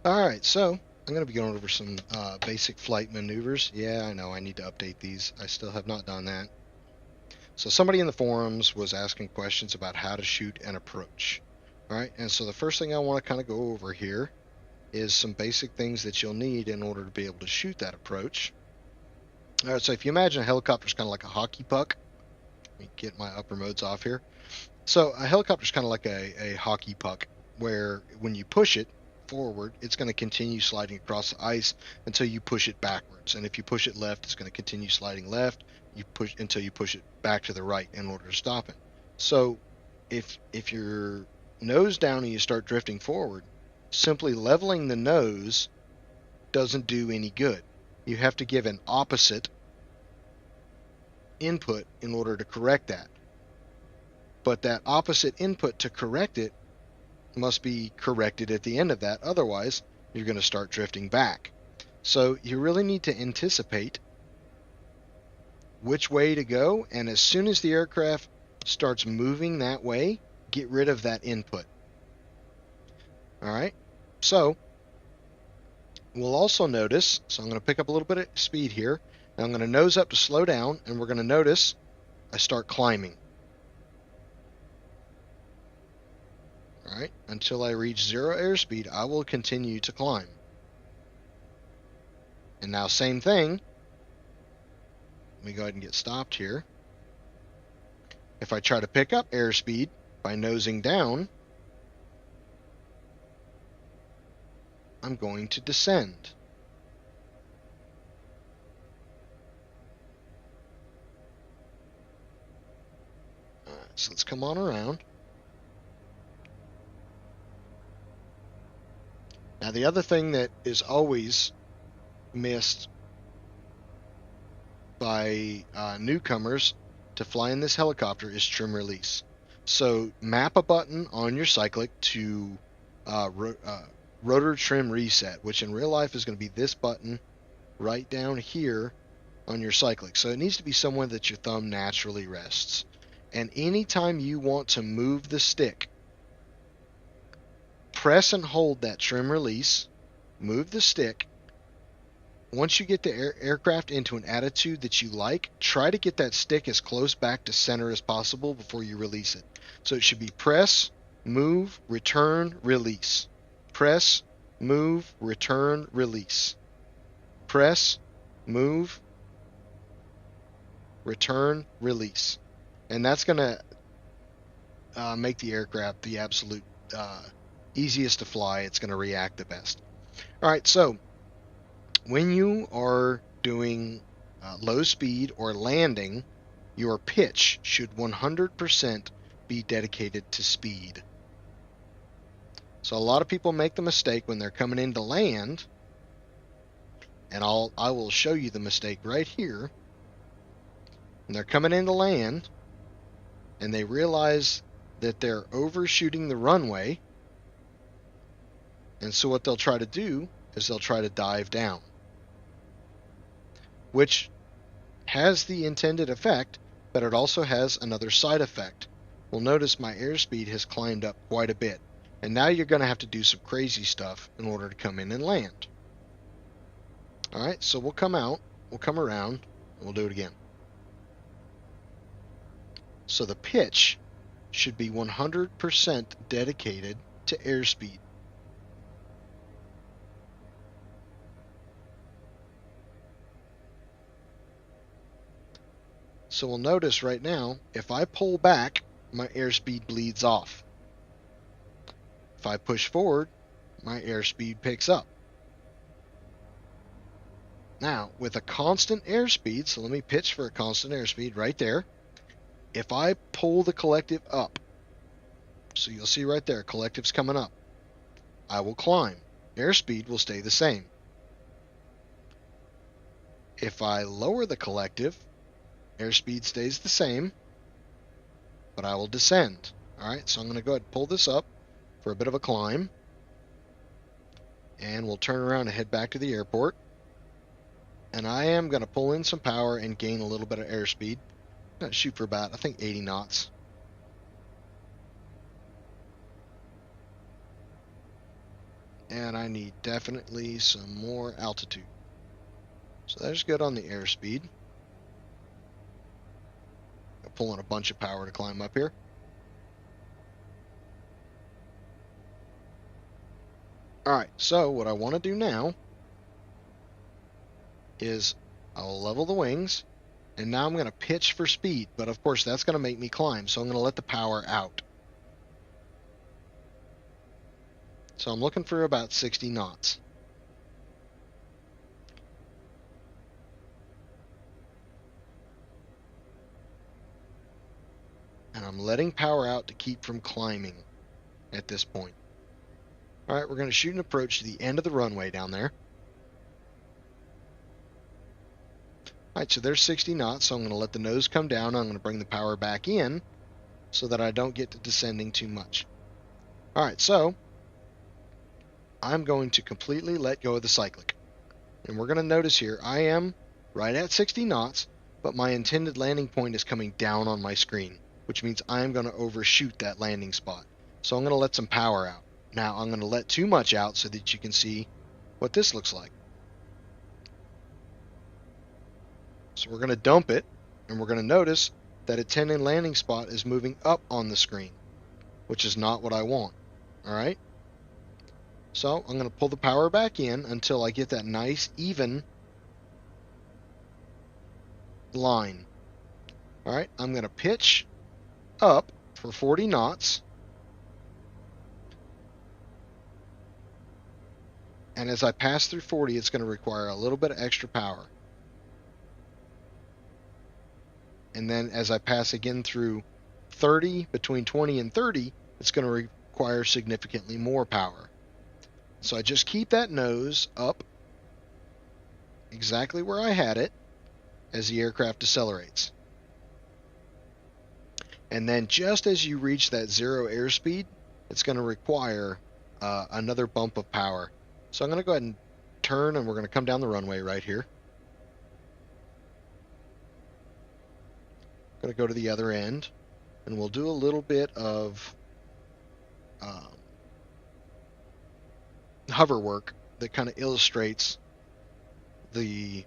Alright, so I'm going to be going over some basic flight maneuvers. Yeah, I know I need to update these. I still have not done that. So somebody in the forums was asking questions about how to shoot an approach. Alright, and so the first thing I want to kind of go over here is some basic things that you'll need in order to be able to shoot that approach. Alright, so if you imagine a helicopter is kind of like a hockey puck. Let me get my upper modes off here. So a helicopter is kind of like a hockey puck, where when you push it forward, it's going to continue sliding across the ice until you push it backwards. And if you push it left, it's going to continue sliding left. You push until you push it back to the right in order to stop it. So if you're nose down and you start drifting forward, simply leveling the nose doesn't do any good. You have to give an opposite input in order to correct that. But that opposite input to correct it must be corrected at the end of that. Otherwise, you're going to start drifting back. So you really need to anticipate which way to go, and as soon as the aircraft starts moving that way, get rid of that input. Alright, so we'll also notice, so I'm going to pick up a little bit of speed here, and I'm going to nose up to slow down, and we're going to notice I start climbing. Alright, until I reach 0 airspeed, I will continue to climb. And now same thing, let me go ahead and get stopped here. If I try to pick up airspeed by nosing down, I'm going to descend. Alright, so let's come on around. Now the other thing that is always missed by newcomers to fly in this helicopter is trim release. So map a button on your cyclic to rotor trim reset, which in real life is going to be this button right down here on your cyclic. So it needs to be somewhere that your thumb naturally rests. And anytime you want to move the stick, press and hold that trim release, move the stick. Once you get the aircraft into an attitude that you like, try to get that stick as close back to center as possible before you release it. So it should be press, move, return, release. Press, move, return, release. Press, move, return, release. And that's going to make the aircraft the absolute easiest to fly. It's going to react the best. All right, so when you are doing low speed or landing, your pitch should 100% be dedicated to speed. So a lot of people make the mistake when they're coming in to land, and I will show you the mistake right here. When they're coming in to land, and they realize that they're overshooting the runway, and so what they'll try to do is they'll try to dive down, which has the intended effect, but it also has another side effect. Well, notice my airspeed has climbed up quite a bit, and now you're going to have to do some crazy stuff in order to come in and land. Alright, so we'll come out, we'll come around, and we'll do it again. So the pitch should be 100% dedicated to airspeed. So we'll notice right now, if I pull back, my airspeed bleeds off. If I push forward, my airspeed picks up. Now, with a constant airspeed, so let me pitch for a constant airspeed right there. If I pull the collective up, so you'll see right there, collective's coming up, I will climb. Airspeed will stay the same. If I lower the collective, airspeed stays the same, but I will descend. Alright, so I'm going to go ahead and pull this up for a bit of a climb, and we'll turn around and head back to the airport. And I am going to pull in some power and gain a little bit of airspeed. I'm going to shoot for about, I think, 80 knots. And I need definitely some more altitude. So that's good on the airspeed. I'm pulling a bunch of power to climb up here. Alright, so what I want to do now is I'll level the wings, and now I'm going to pitch for speed, but of course that's going to make me climb, so I'm going to let the power out. So I'm looking for about 60 knots. And I'm letting power out to keep from climbing at this point. Alright, we're going to shoot an approach to the end of the runway down there. Alright, so there's 60 knots, so I'm going to let the nose come down. I'm going to bring the power back in so that I don't get to descending too much. Alright, so I'm going to completely let go of the cyclic. And we're going to notice here, I am right at 60 knots, but my intended landing point is coming down on my screen, which means I'm going to overshoot that landing spot. So I'm going to let some power out. Now I'm going to let too much out so that you can see what this looks like. So we're going to dump it, and we're going to notice that intended landing spot is moving up on the screen, which is not what I want. Alright? So I'm going to pull the power back in until I get that nice, even line. Alright, I'm going to pitch up for 40 knots. And as I pass through 40, it's going to require a little bit of extra power. And then as I pass again through 30, between 20 and 30, it's going to require significantly more power. So I just keep that nose up exactly where I had it as the aircraft decelerates. And then just as you reach that zero airspeed, it's going to require another bump of power. So I'm going to go ahead and turn, and we're going to come down the runway right here. Going to go to the other end, and we'll do a little bit of hover work that kind of illustrates the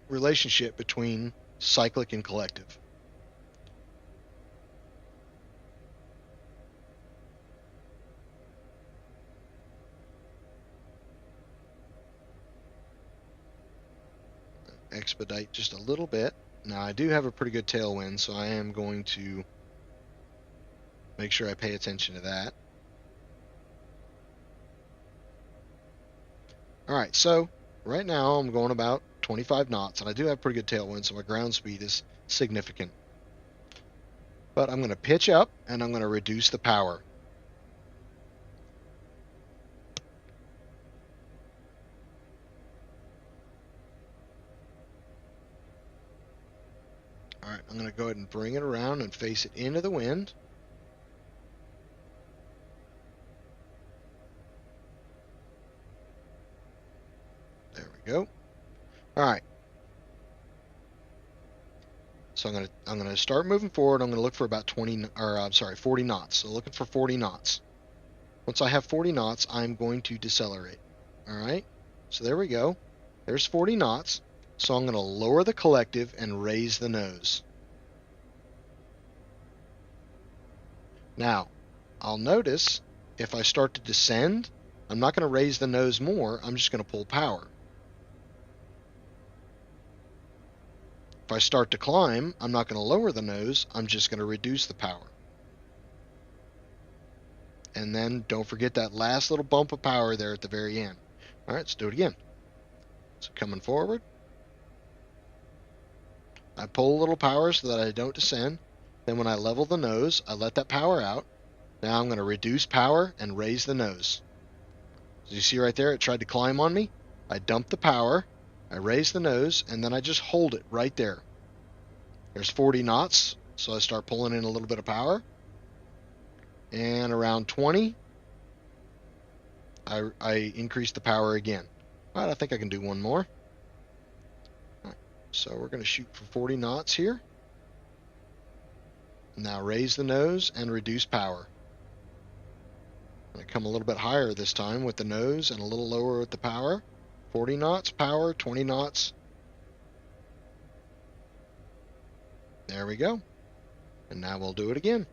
relationship between cyclic and collective. Expedite just a little bit. Now I do have a pretty good tailwind, so I am going to make sure I pay attention to that. Alright, so right now I'm going about 25 knots, and I do have pretty good tailwind, so my ground speed is significant. But I'm going to pitch up, and I'm going to reduce the power. Alright, I'm going to go ahead and bring it around and face it into the wind. There we go. Alright. So I'm gonna start moving forward. I'm gonna look for about 40 knots. So looking for 40 knots. Once I have 40 knots, I'm going to decelerate. Alright. So there we go. There's 40 knots. So I'm gonna lower the collective and raise the nose. Now, I'll notice if I start to descend, I'm not gonna raise the nose more, I'm just gonna pull power. If I start to climb, I'm not going to lower the nose, I'm just going to reduce the power. And then don't forget that last little bump of power there at the very end. Alright, let's do it again. So coming forward, I pull a little power so that I don't descend. Then when I level the nose, I let that power out. Now I'm going to reduce power and raise the nose. As you see right there, it tried to climb on me. I dump the power, I raise the nose, and then I just hold it right there. There's 40 knots, so I start pulling in a little bit of power. And around 20, I increase the power again. All right, I think I can do one more. All right, so we're going to shoot for 40 knots here. Now raise the nose and reduce power. I'm going to come a little bit higher this time with the nose and a little lower with the power. 40 knots, power, 20 knots. There we go. And now we'll do it again.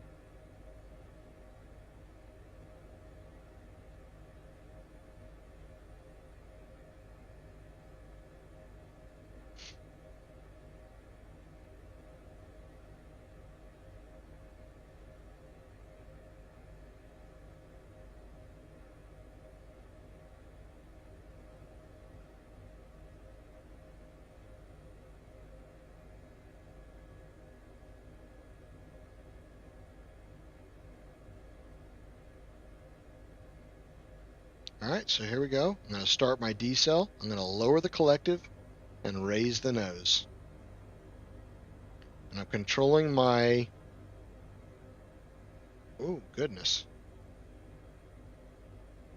Alright, so here we go. I'm going to start my decel. I'm going to lower the collective and raise the nose. And I'm controlling my... Oh, goodness.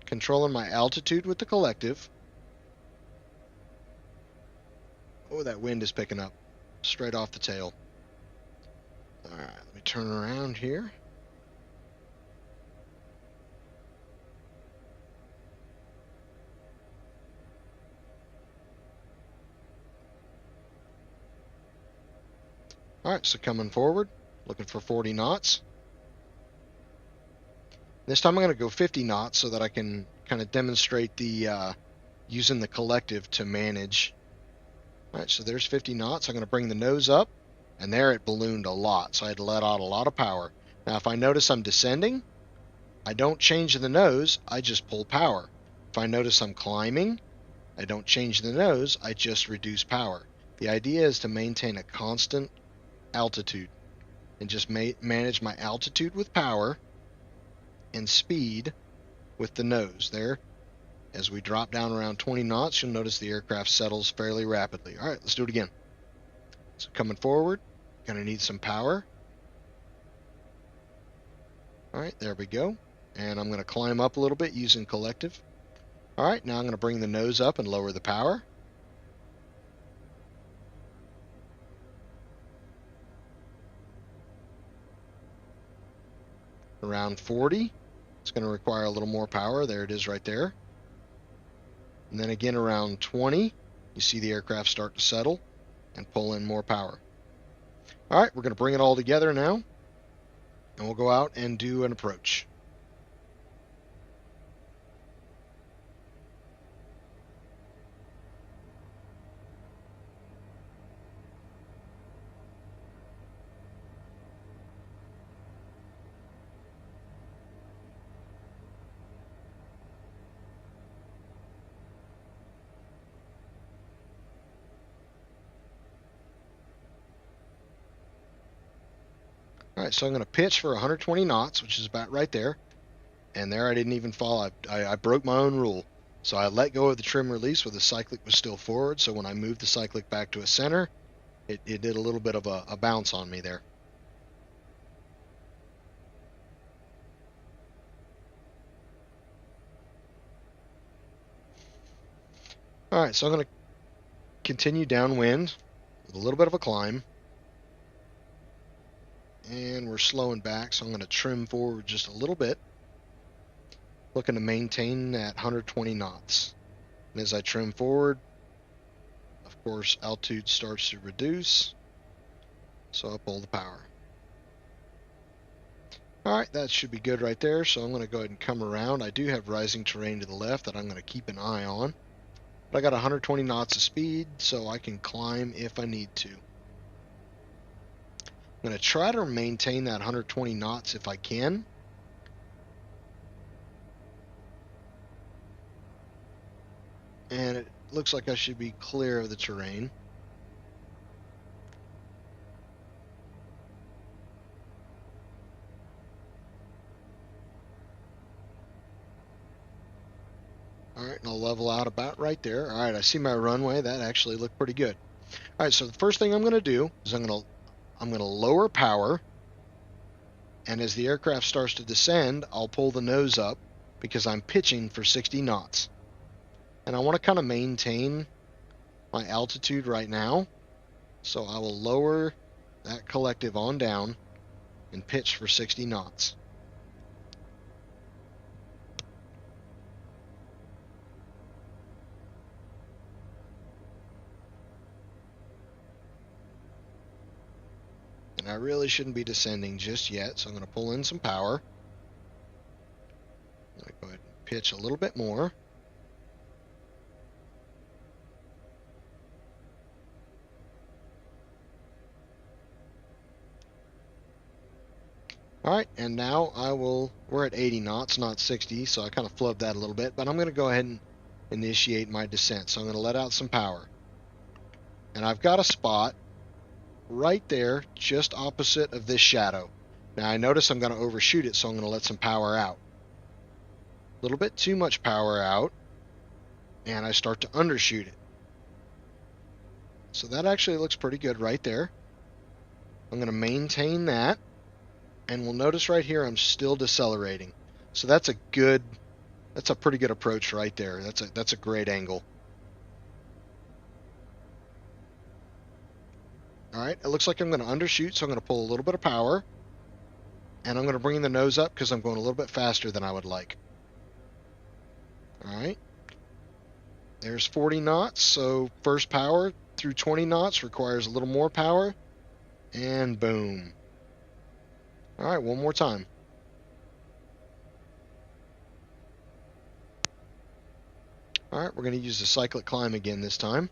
Controlling my altitude with the collective. Oh, that wind is picking up. Straight off the tail. Alright, let me turn around here. Alright, so coming forward, looking for 40 knots. This time I'm going to go 50 knots so that I can kind of demonstrate the using the collective to manage. Alright, so there's 50 knots. I'm going to bring the nose up, and there it ballooned a lot, so I had to let out a lot of power. Now if I notice I'm descending, I don't change the nose, I just pull power. If I notice I'm climbing, I don't change the nose, I just reduce power. The idea is to maintain a constant altitude and just manage my altitude with power and speed with the nose. There, as we drop down around 20 knots, you'll notice the aircraft settles fairly rapidly. Alright, let's do it again. So coming forward, gonna need some power. Alright, there we go. And I'm gonna climb up a little bit using collective. Alright, now I'm gonna bring the nose up and lower the power. Around 40, it's going to require a little more power. There it is right there. And then again around 20, you see the aircraft start to settle and pull in more power. Alright, we're going to bring it all together now, and we'll go out and do an approach. Alright, so I'm going to pitch for 120 knots, which is about right there. And there I didn't even fall. I broke my own rule. So I let go of the trim release where the cyclic was still forward. So when I moved the cyclic back to a center, it did a little bit of a bounce on me there. Alright, so I'm going to continue downwind with a little bit of a climb. And we're slowing back, so I'm going to trim forward just a little bit. Looking to maintain that 120 knots. And as I trim forward, of course, altitude starts to reduce. So I pull the power. Alright, that should be good right there, so I'm going to go ahead and come around. I do have rising terrain to the left that I'm going to keep an eye on. But I got 120 knots of speed, so I can climb if I need to. I'm going to try to maintain that 120 knots if I can. And it looks like I should be clear of the terrain. Alright, and I'll level out about right there. Alright, I see my runway. That actually looked pretty good. Alright, so the first thing I'm going to do is I'm going to lower power, and as the aircraft starts to descend, I'll pull the nose up because I'm pitching for 60 knots. And I want to kind of maintain my altitude right now, so I will lower that collective on down and pitch for 60 knots. And I really shouldn't be descending just yet, so I'm going to pull in some power. I'm going to go ahead and pitch a little bit more. Alright, and now we're at 80 knots, not 60, so I kind of flubbed that a little bit, but I'm going to go ahead and initiate my descent. So I'm going to let out some power. And I've got a spot right there, just opposite of this shadow. Now I notice I'm going to overshoot it, so I'm going to let some power out. A little bit too much power out, and I start to undershoot it. So that actually looks pretty good right there. I'm going to maintain that. And we'll notice right here I'm still decelerating. So that's a pretty good approach right there. That's a great angle. Alright, it looks like I'm going to undershoot, so I'm going to pull a little bit of power. And I'm going to bring the nose up because I'm going a little bit faster than I would like. Alright. There's 40 knots, so first power through 20 knots requires a little more power. And boom. Alright, one more time. Alright, we're going to use the cyclic climb again this time.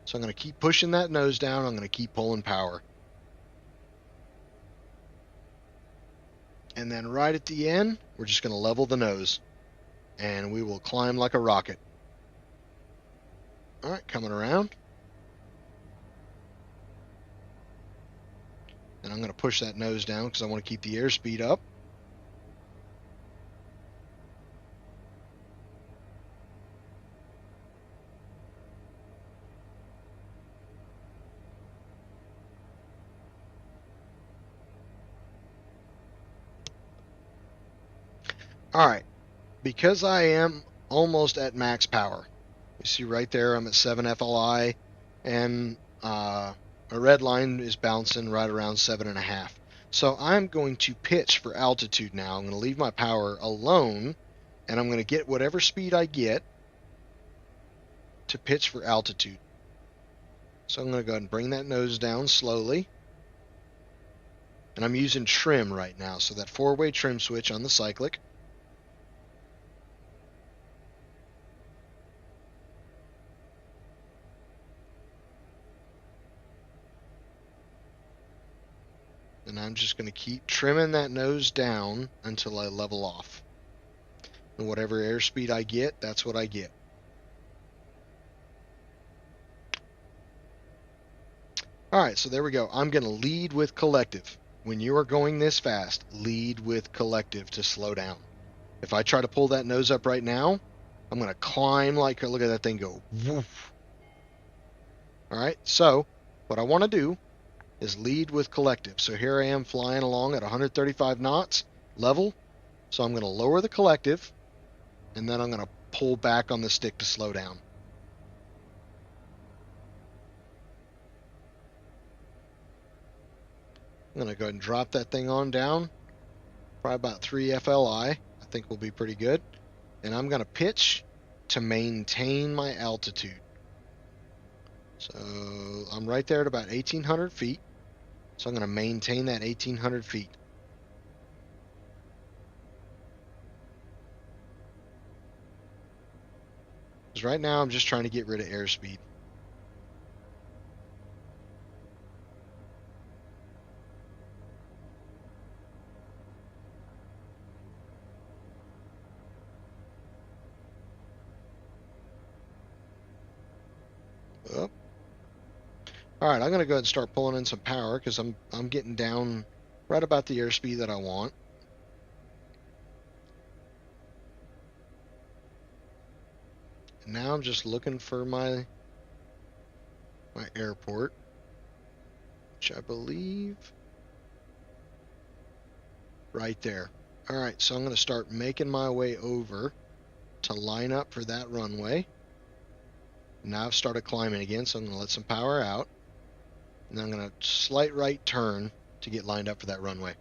So I'm going to keep pushing that nose down. I'm going to keep pulling power. And then right at the end, we're just going to level the nose. And we will climb like a rocket. Alright, coming around. And I'm going to push that nose down because I want to keep the airspeed up. Alright, because I am almost at max power. You see right there I'm at 7 FLI, and a red line is bouncing right around 7.5. So I'm going to pitch for altitude now. I'm going to leave my power alone, and I'm going to get whatever speed I get to pitch for altitude. So I'm going to go ahead and bring that nose down slowly. And I'm using trim right now, so that 4-way trim switch on the cyclic. And I'm just going to keep trimming that nose down until I level off. And whatever airspeed I get, that's what I get. Alright, so there we go. I'm going to lead with collective. When you are going this fast, lead with collective to slow down. If I try to pull that nose up right now, I'm going to climb like, look at that thing go. Woof. Alright, so what I want to do is lead with collective. So here I am flying along at 135 knots, level. So I'm going to lower the collective, and then I'm going to pull back on the stick to slow down. I'm going to go ahead and drop that thing on down. Probably about 3 FLI. I think will be pretty good. And I'm going to pitch to maintain my altitude. So I'm right there at about 1,800 feet. So I'm going to maintain that 1,800 feet. Because right now I'm just trying to get rid of airspeed. Oh. Alright, I'm going to go ahead and start pulling in some power because I'm getting down right about the airspeed that I want. And now I'm just looking for my airport, which I believe right there. Alright, so I'm going to start making my way over to line up for that runway. Now I've started climbing again, so I'm going to let some power out. And then I'm going to slight right turn to get lined up for that runway.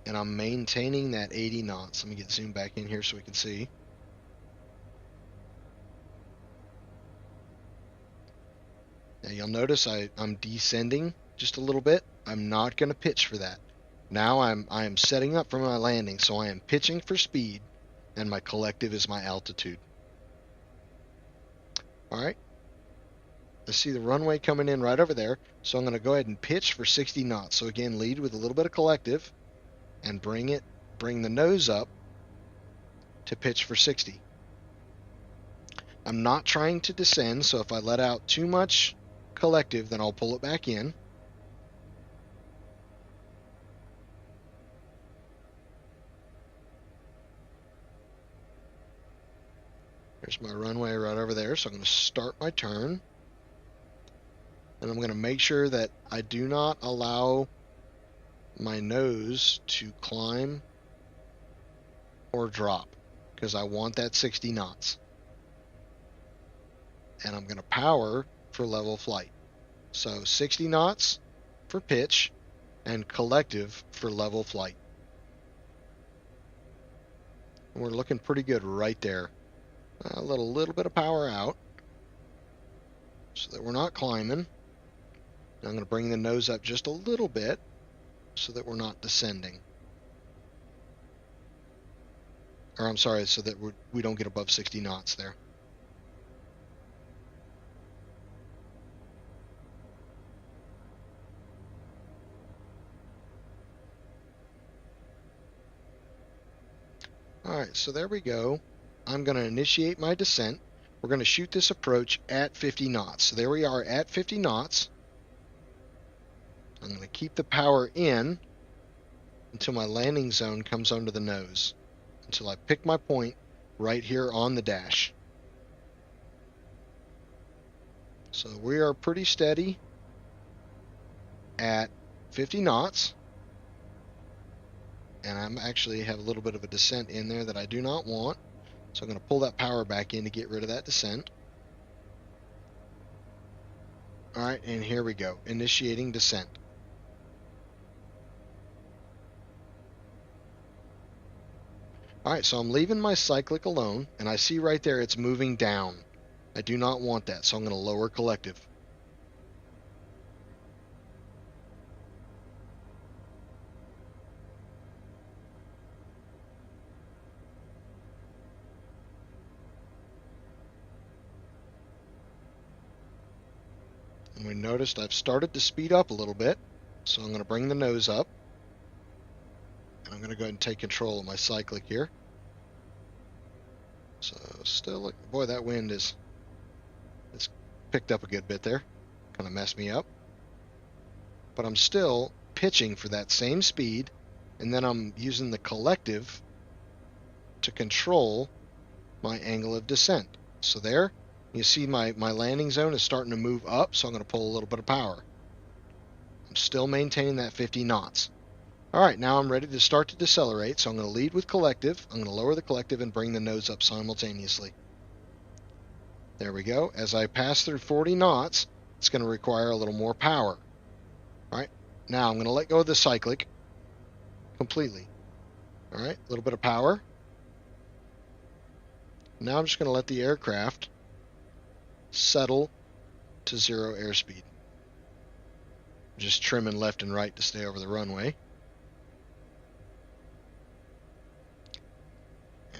And I'm maintaining that 80 knots. Let me get zoomed back in here so we can see. you'll notice I'm descending just a little bit. I'm not going to pitch for that. Now I am setting up for my landing, so I am pitching for speed, and my collective is my altitude. All right. I see the runway coming in right over there, so I'm going to go ahead and pitch for 60 knots. So again, lead with a little bit of collective, and bring the nose up to pitch for 60. I'm not trying to descend, so if I let out too much collective, then I'll pull it back in. There's my runway right over there, so I'm going to start my turn. And I'm going to make sure that I do not allow my nose to climb or drop, because I want that 60 knots. And I'm going to power for level flight. So 60 knots for pitch and collective for level flight. And we're looking pretty good right there. A little bit of power out so that we're not climbing. I'm going to bring the nose up just a little bit so that we're not descending. Or I'm sorry, so that we don't get above 60 knots there. Alright, so there we go. I'm going to initiate my descent. We're going to shoot this approach at 50 knots. So there we are at 50 knots. I'm going to keep the power in until my landing zone comes under the nose, until I pick my point right here on the dash. So we are pretty steady at 50 knots. And I'm actually have a little bit of a descent in there that I do not want. So I'm going to pull that power back in to get rid of that descent. Alright, and here we go. Initiating descent. Alright, so I'm leaving my cyclic alone, and I see right there it's moving down. I do not want that, so I'm going to lower collective. And we noticed I've started to speed up a little bit, so I'm going to bring the nose up. I'm going to go ahead and take control of my cyclic here. So still, boy, that wind it's picked up a good bit there. Kind of messed me up. But I'm still pitching for that same speed, and then I'm using the collective to control my angle of descent. So there, you see my landing zone is starting to move up, so I'm going to pull a little bit of power. I'm still maintaining that 50 knots. Alright, now I'm ready to start to decelerate, so I'm going to lead with collective. I'm going to lower the collective and bring the nose up simultaneously. There we go. As I pass through 40 knots, it's going to require a little more power. Alright, now I'm going to let go of the cyclic completely. Alright, a little bit of power. Now I'm just going to let the aircraft settle to 0 airspeed. Just trimming left and right to stay over the runway.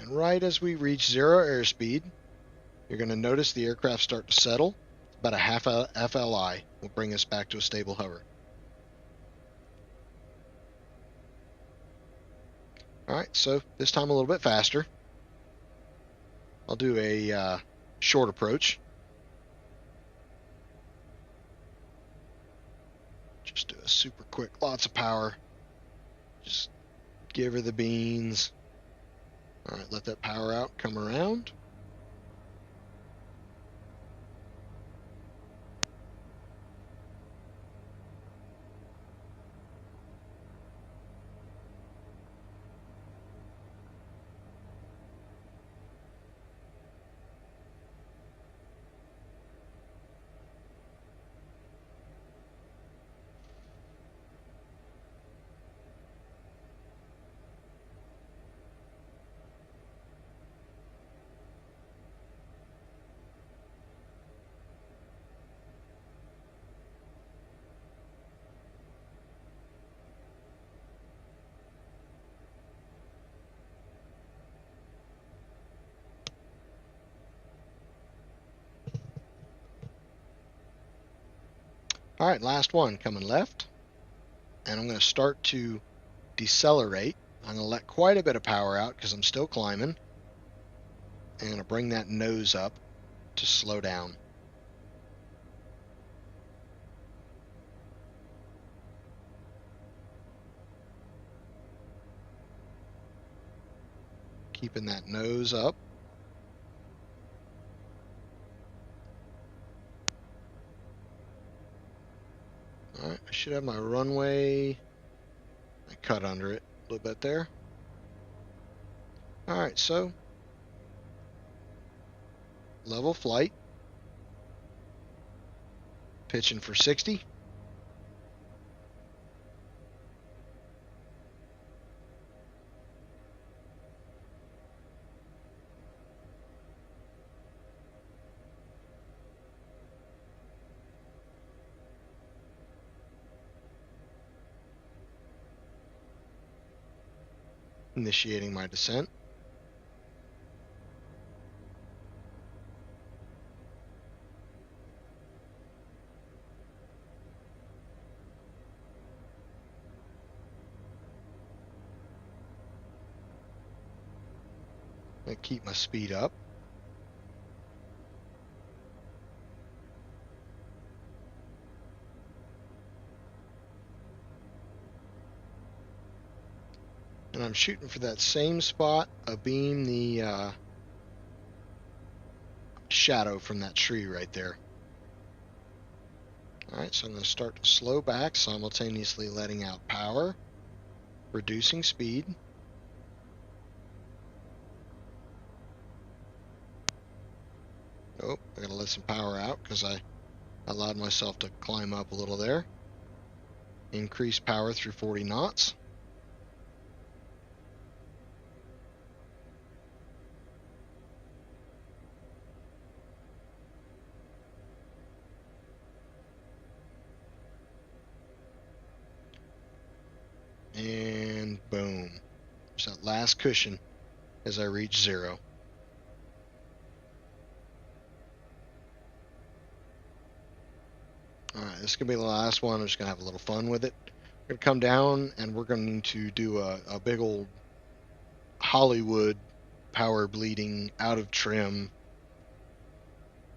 And right as we reach 0 airspeed, you're going to notice the aircraft start to settle. About a half FLI will bring us back to a stable hover. Alright, so this time a little bit faster. I'll do a short approach. Just do a super quick, lots of power. Just give her the beans. Alright, let that power out, come around. All right, last one coming left, and I'm going to start to decelerate. I'm going to let quite a bit of power out because I'm still climbing. I'm going to bring that nose up to slow down. Keeping that nose up. All right, I should have my runway. I cut under it a little bit there. All right, so level flight. Pitching for 60. Initiating my descent. I keep my speed up. And I'm shooting for that same spot of being the shadow from that tree right there. Alright, so I'm going to start to slow back, simultaneously letting out power, reducing speed. Oh, I got to let some power out because I allowed myself to climb up a little there. Increase power through 40 knots. And boom. There's that last cushion as I reach 0. Alright, this is going to be the last one. I'm just going to have a little fun with it. We're going to come down and we're going to do a big old Hollywood power bleeding out of trim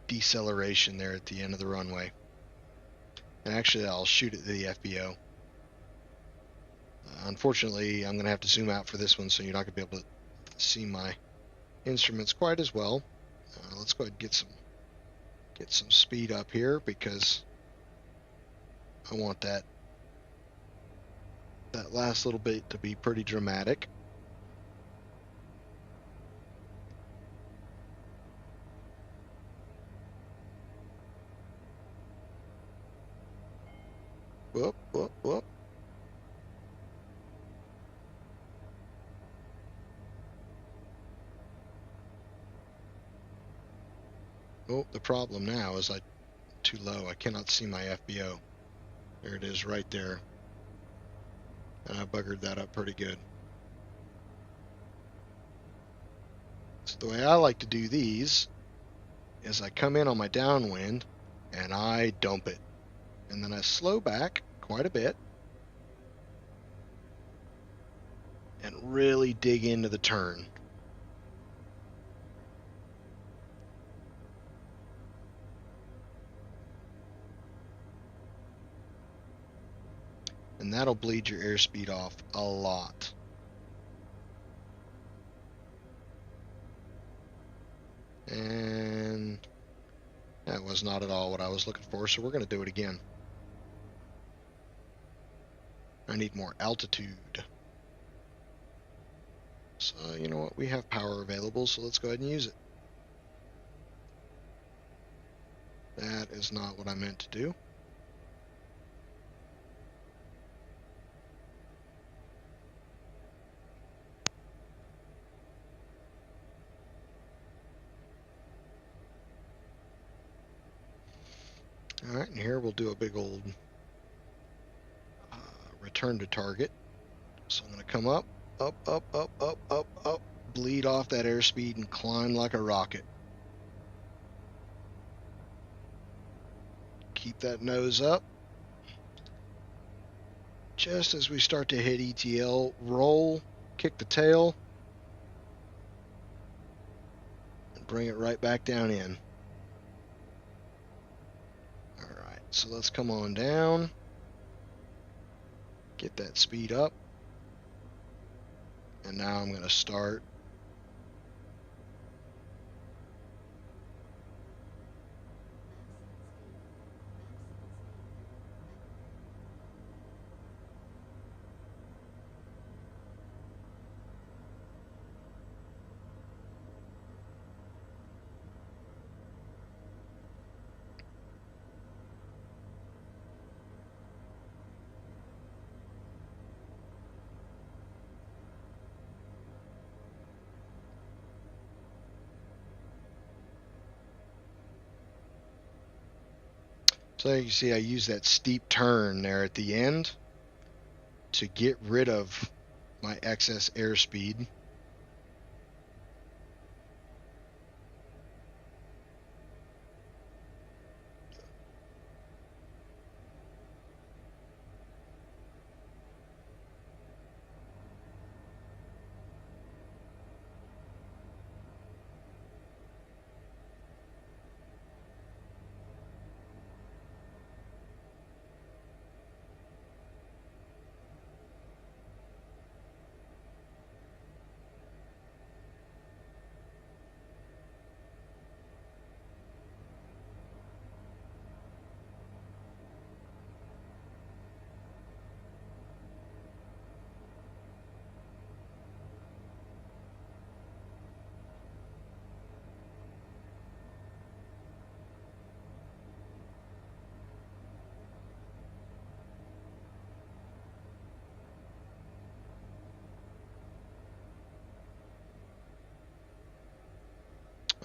deceleration there at the end of the runway. And actually I'll shoot at the FBO. Unfortunately, I'm going to have to zoom out for this one, so you're not going to be able to see my instruments quite as well. Let's go ahead and get some speed up here because I want that last little bit to be pretty dramatic. Whoop, whoop, whoop. Oh, the problem now is I'm too low. I cannot see my FBO. There it is right there. And I buggered that up pretty good. So the way I like to do these is I come in on my downwind and I dump it. And then I slow back quite a bit and really dig into the turn. And that'll bleed your airspeed off a lot. And that was not at all what I was looking for, so we're going to do it again. I need more altitude. So, you know what? We have power available, so let's go ahead and use it. That is not what I meant to do. Alright, and here we'll do a big old return to target. So I'm going to come up, up, up, up, up, up, up, bleed off that airspeed and climb like a rocket. Keep that nose up. just as we start to hit ETL, roll, kick the tail, and bring it right back down in. Alright, so let's come on down, get that speed up, and now I'm going to start So you see I use that steep turn there at the end to get rid of my excess airspeed.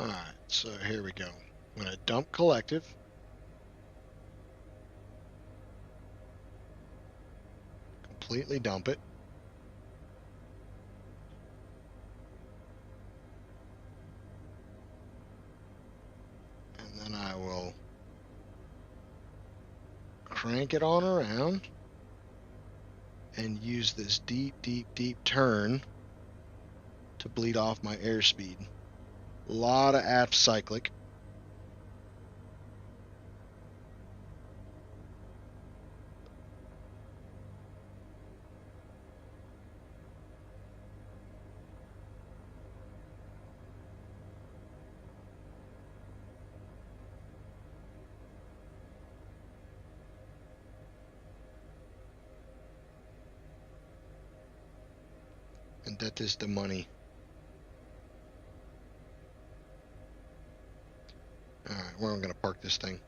Alright, so here we go. I'm going to dump collective. Completely dump it. And then I will crank it on around and use this deep, deep, deep turn to bleed off my airspeed. A lot of aft cyclic. And that is the money. Alright, where am I going to park this thing?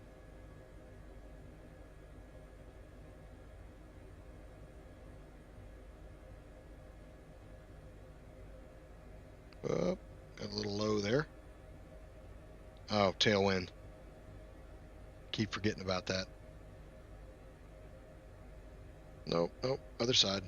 Oh, got a little low there. Oh, tailwind. Keep forgetting about that. Nope, nope, other side.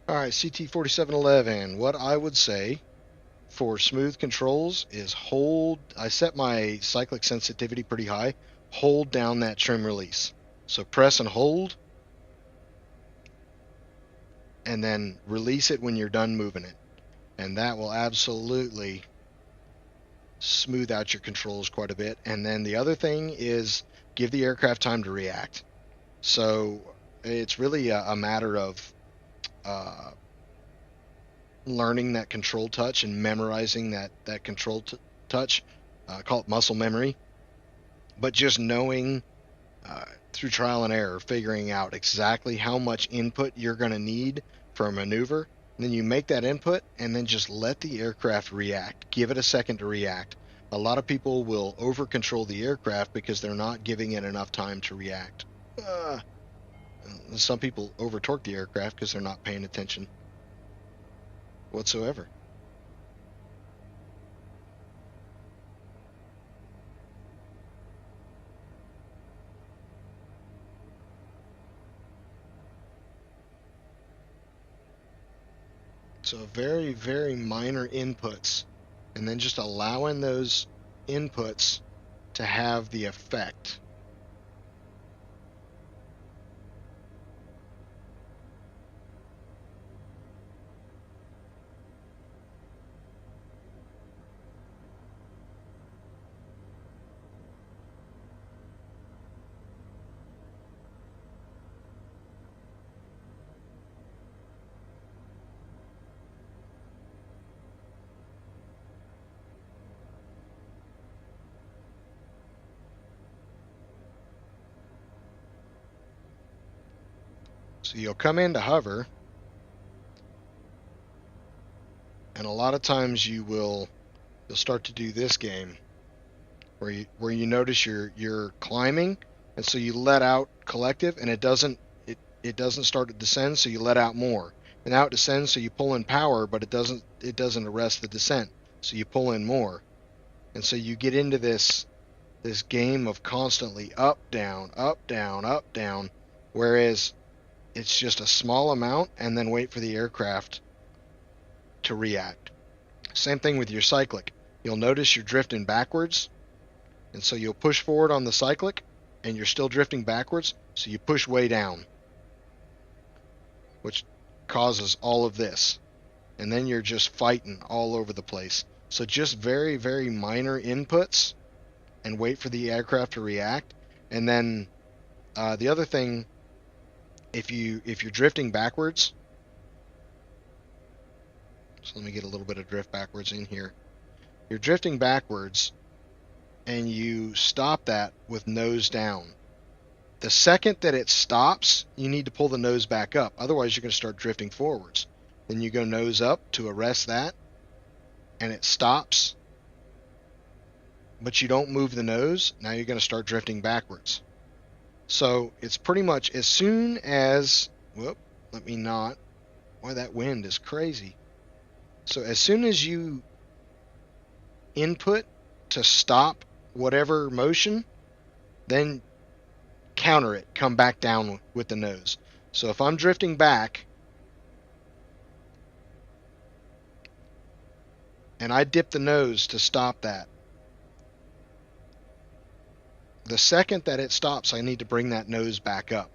Alright, CT4711. What I would say for smooth controls is hold. I set my cyclic sensitivity pretty high. Hold down that trim release. So press and hold, and then release it when you're done moving it. And that will absolutely smooth out your controls quite a bit. And then the other thing is give the aircraft time to react. So it's really a matter of learning that control touch and memorizing that control touch. Call it muscle memory. But just knowing through trial and error, figuring out exactly how much input you're going to need for a maneuver. And then you make that input and then just let the aircraft react. Give it a second to react. A lot of people will over control the aircraft because they're not giving it enough time to react. Some people over torque the aircraft because they're not paying attention whatsoever. So very, very minor inputs, and then just allowing those inputs to have the effect. So you'll come into hover, and a lot of times you'll start to do this game where you notice you're climbing, and so you let out collective, and it doesn't start to descend, so you let out more. And now it descends, so you pull in power, but it doesn't arrest the descent, so you pull in more. And so you get into this game of constantly up, down, up, down, up, down, whereas it's just a small amount and then wait for the aircraft to react. Same thing with your cyclic. You'll notice you're drifting backwards, and so you'll push forward on the cyclic, and you're still drifting backwards, so you push way down, which causes all of this. And then you're just fighting all over the place. So just very, very minor inputs and wait for the aircraft to react. And then the other thing, if you're drifting backwards, so let me get a little bit of drift backwards in here. You're drifting backwards, and you stop that with nose down. The second that it stops, you need to pull the nose back up. Otherwise, you're going to start drifting forwards. Then you go nose up to arrest that, and it stops, but you don't move the nose. Now you're going to start drifting backwards. So it's pretty much as soon as, whoop, let me not, boy, that wind is crazy. So as soon as you input to stop whatever motion, then counter it, come back down with the nose. So if I'm drifting back and I dip the nose to stop that, the second that it stops, I need to bring that nose back up.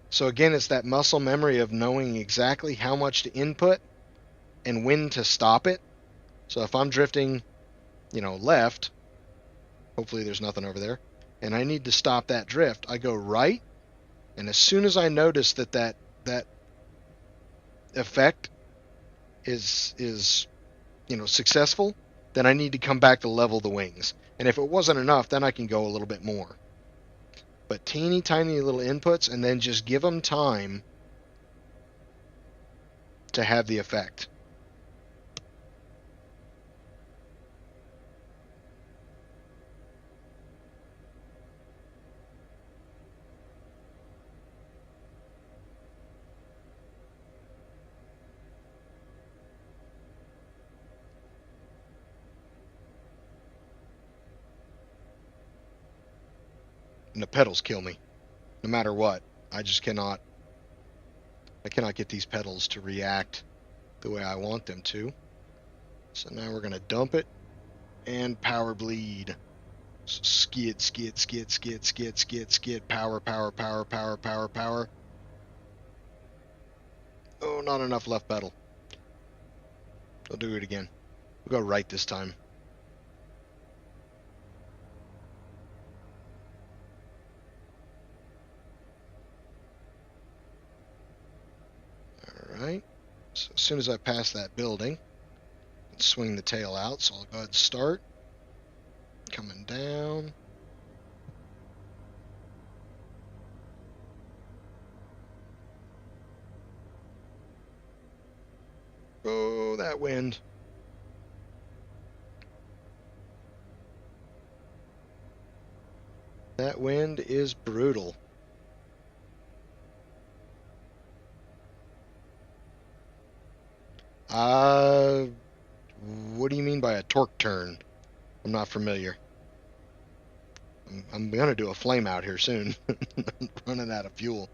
So again, it's that muscle memory of knowing exactly how much to input and when to stop it. So if I'm drifting, left, hopefully there's nothing over there, and I need to stop that drift, I go right, and as soon as I notice that effect is successful, then I need to come back to level the wings. And if it wasn't enough, then I can go a little bit more. But teeny tiny little inputs, and then just give them time to have the effect. And the pedals kill me, no matter what. I cannot get these pedals to react the way I want them to. So now we're going to dump it and power bleed. So skid, skid, skid, skid, skid, skid, skid, power, power, power, power, power, power. Oh, not enough left pedal. I'll do it again. We'll go right this time. Alright. So as soon as I pass that building, let's swing the tail out. So I'll go ahead and start. Coming down. Oh, that wind. That wind is brutal. What do you mean by a torque turn? I'm not familiar. I'm going to do a flame out here soon. I'm running out of fuel.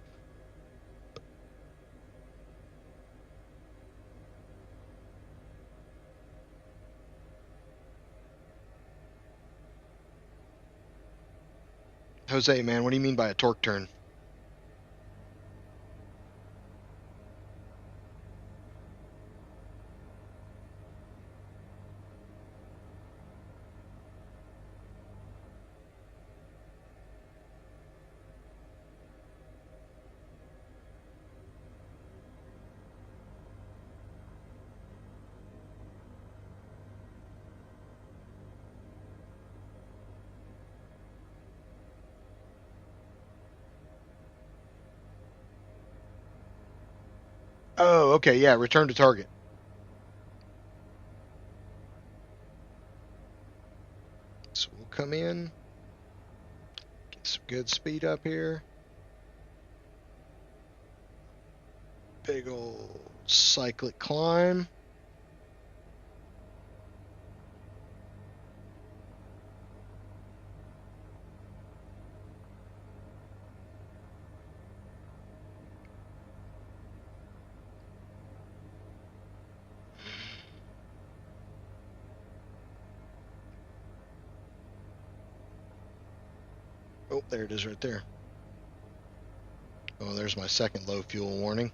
Jose, man, what do you mean by a torque turn? Oh, okay, yeah, return to target. So we'll come in, get some good speed up here. Big old cyclic climb. Oh, there it is right there. Oh, there's my second low fuel warning.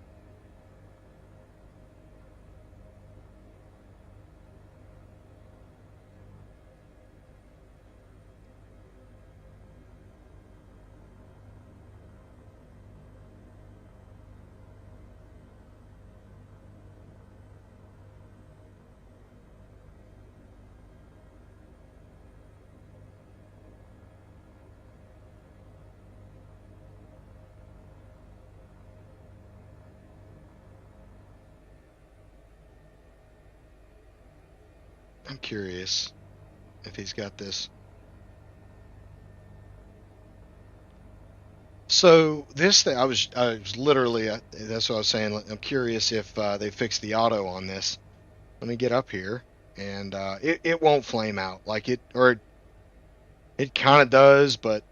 I'm curious if he's got this. So this thing, I was literally, that's what I was saying. I'm curious if they fixed the auto on this. Let me get up here, and it won't flame out like it, or it kind of does, but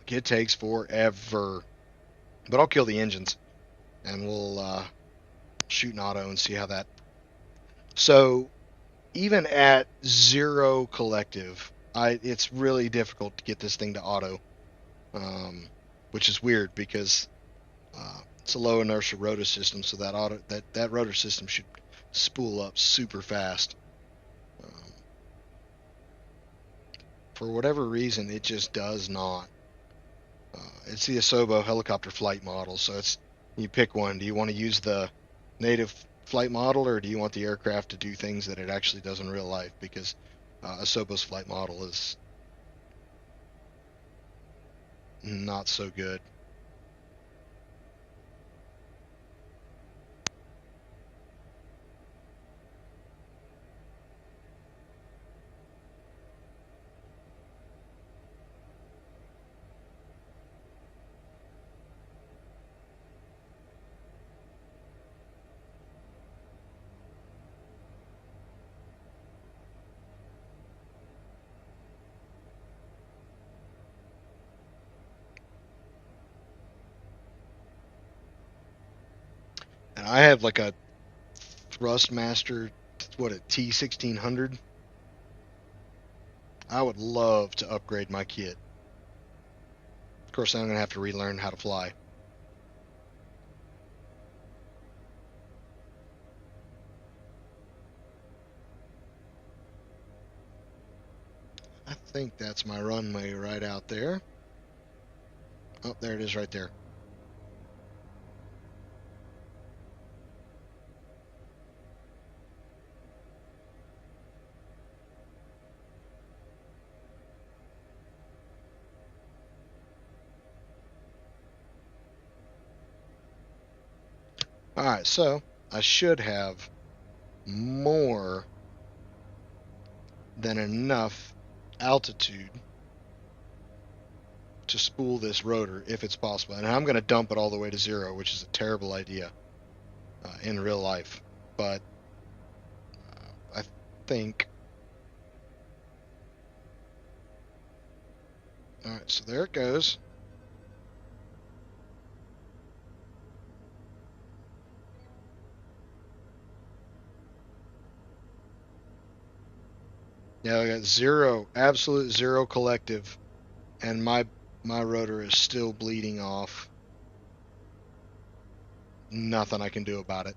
it takes forever. But I'll kill the engines, and we'll shoot an auto and see how that. So even at zero collective, it's really difficult to get this thing to auto, which is weird because it's a low inertia rotor system, so that rotor system should spool up super fast. For whatever reason, it just does not. It's the Asobo helicopter flight model, so it's you pick one. Do you want to use the native flight model, or do you want the aircraft to do things that it actually does in real life? Because Asobo's flight model is not so good. And I have like a Thrustmaster, what, a T1600. I would love to upgrade my kit. Of course, I'm gonna have to relearn how to fly. I think that's my runway right out there. Oh, there it is right there. All right, so I should have more than enough altitude to spool this rotor if it's possible. And I'm going to dump it all the way to zero, which is a terrible idea in real life. But I think. All right, so there it goes. Now I got zero, absolute zero collective, and my My rotor is still bleeding off. Nothing I can do about it.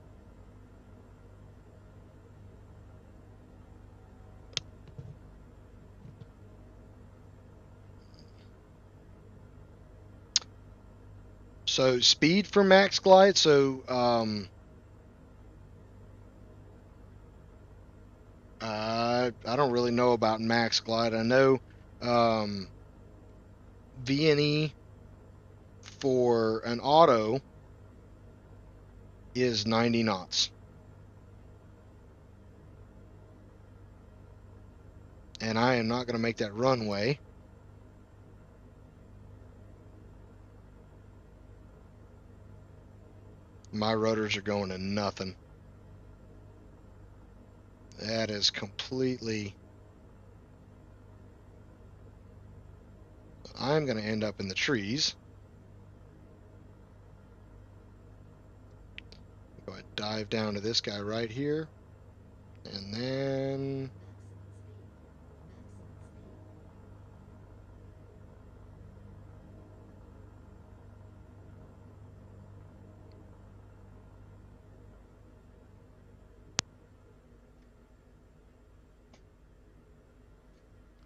So speed for max glide. So I don't really know about max glide. I know VNE for an auto is 90 knots. And I am not going to make that runway. My rotors are going to nothing. That is completely. I'm going to end up in the trees. Go ahead, dive down to this guy right here. And then.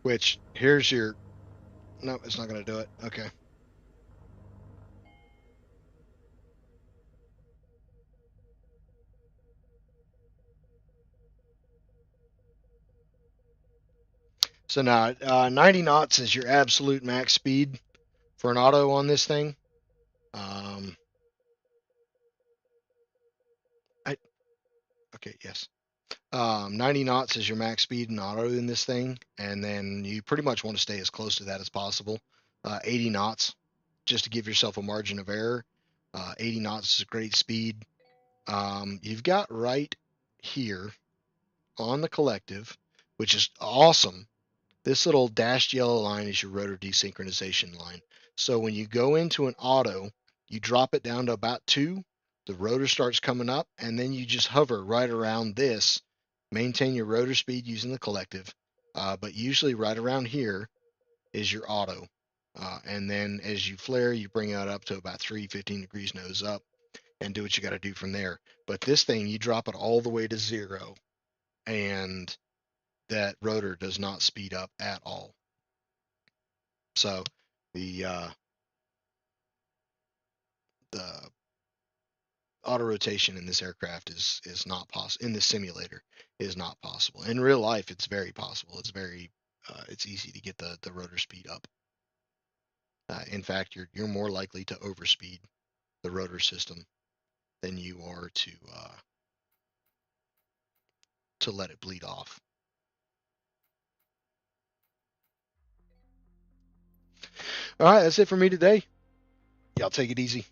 Which, here's your. No, it's not going to do it. Okay. So now, 90 knots is your absolute max speed for an auto on this thing. Um, I okay, yes. 90 knots is your max speed in auto in this thing, and then you pretty much want to stay as close to that as possible. 80 knots, just to give yourself a margin of error. 80 knots is a great speed. You've got right here on the collective, which is awesome. This little dashed yellow line is your rotor desynchronization line. So when you go into an auto, you drop it down to about 2, the rotor starts coming up, and then you just hover right around this. Maintain your rotor speed using the collective, but usually right around here is your auto. And then as you flare, you bring it up to about 315 degrees nose up and do what you got to do from there. But this thing, you drop it all the way to 0, and that rotor does not speed up at all. So the the auto rotation in this aircraft is not possible. In this simulator, is not possible. In real life, it's very possible. It's easy to get the rotor speed up. In fact, you're more likely to overspeed the rotor system than you are to let it bleed off. All right, that's it for me today. Y'all take it easy.